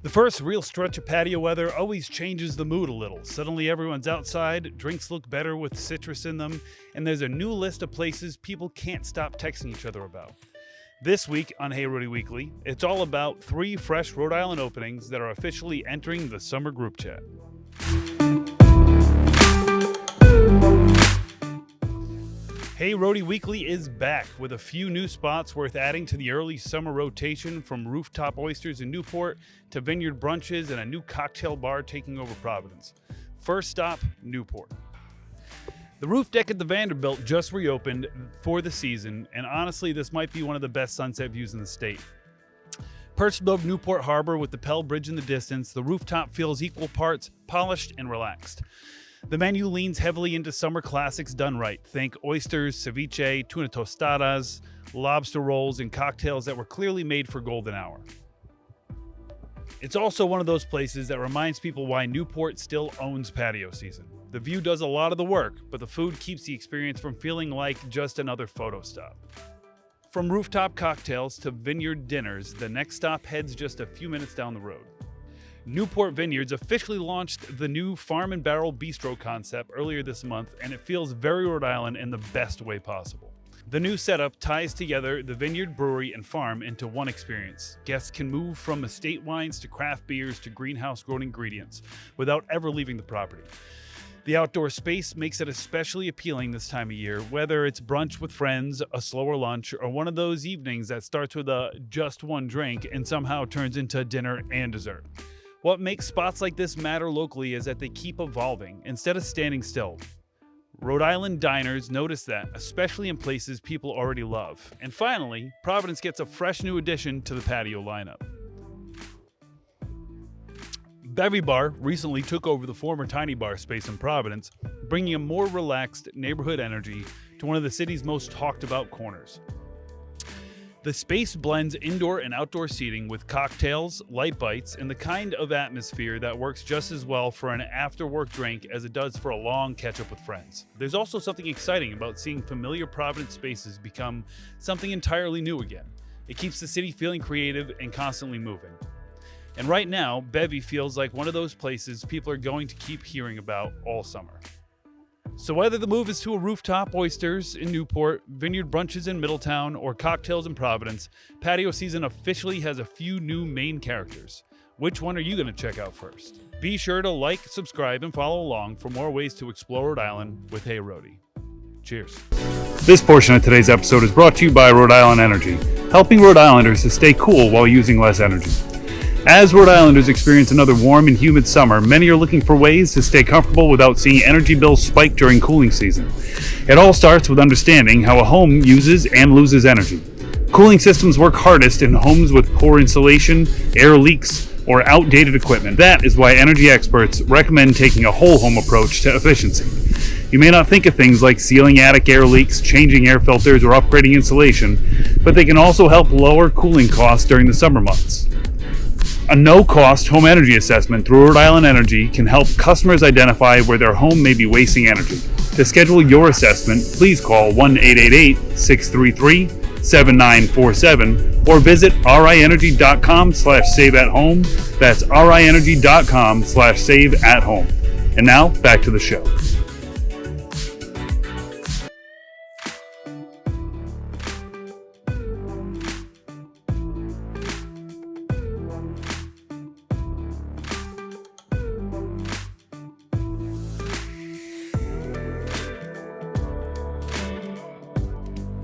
The first real stretch of patio weather always changes the mood a little. Suddenly everyone's outside, drinks look better with citrus in them, and there's a new list of places people can't stop texting each other about. This week on Hey Rhody Weekly, it's all about 3 fresh Rhode Island openings that are officially entering the summer group chat. Hey Rhody Weekly is back with a few new spots worth adding to the early summer rotation, from Rooftop oysters in Newport to vineyard brunches and a new cocktail bar taking over Providence. First stop, Newport. The roof deck at the Vanderbilt just reopened for the season, and honestly, this might be one of the best sunset views in the state. Perched above Newport Harbor with the Pell Bridge in the distance, the rooftop feels equal parts polished and relaxed. The menu leans heavily into summer classics done right. Think oysters, ceviche, tuna tostadas, lobster rolls, and cocktails that were clearly made for golden hour. It's also one of those places that reminds people why Newport still owns patio season. The view does a lot of the work, but the food keeps the experience from feeling like just another photo stop. From rooftop cocktails to vineyard dinners, the next stop heads just a few minutes down the road. Newport Vineyards officially launched the new Farm and Barrel Bistro concept earlier this month, and it feels very Rhode Island in the best way possible. The new setup ties together the vineyard, brewery, and farm into one experience. Guests can move from estate wines to craft beers to greenhouse-grown ingredients without ever leaving the property. The outdoor space makes it especially appealing this time of year, whether it's brunch with friends, a slower lunch, or one of those evenings that starts with just one drink and somehow turns into dinner and dessert. What makes spots like this matter locally is that they keep evolving instead of standing still. Rhode Island diners notice that, especially in places people already love. And finally, Providence gets a fresh new addition to the patio lineup. Bevi Bar recently took over the former Tiny Bar space in Providence, bringing a more relaxed neighborhood energy to one of the city's most talked about corners. The space blends indoor and outdoor seating with cocktails, light bites, and the kind of atmosphere that works just as well for an after-work drink as it does for a long catch-up with friends. There's also something exciting about seeing familiar Providence spaces become something entirely new again. It keeps the city feeling creative and constantly moving. And right now, Bevi feels like one of those places people are going to keep hearing about all summer. So whether the move is to a rooftop, oysters in Newport, vineyard brunches in Middletown, or cocktails in Providence, patio season officially has a few new main characters. Which one are you going to check out first? Be sure to like, subscribe, and follow along for more ways to explore Rhode Island with Hey Rhody. Cheers. This portion of today's episode is brought to you by Rhode Island Energy, helping Rhode Islanders to stay cool while using less energy. As Rhode Islanders experience another warm and humid summer, many are looking for ways to stay comfortable without seeing energy bills spike during cooling season. It all starts with understanding how a home uses and loses energy. Cooling systems work hardest in homes with poor insulation, air leaks, or outdated equipment. That is why energy experts recommend taking a whole home approach to efficiency. You may not think of things like sealing attic air leaks, changing air filters, or upgrading insulation, but they can also help lower cooling costs during the summer months. A no-cost home energy assessment through Rhode Island Energy can help customers identify where their home may be wasting energy. To schedule your assessment, please call 1-888-633-7947 or visit rienergy.com/saveathome. That's rienergy.com/saveathome. And now, back to the show.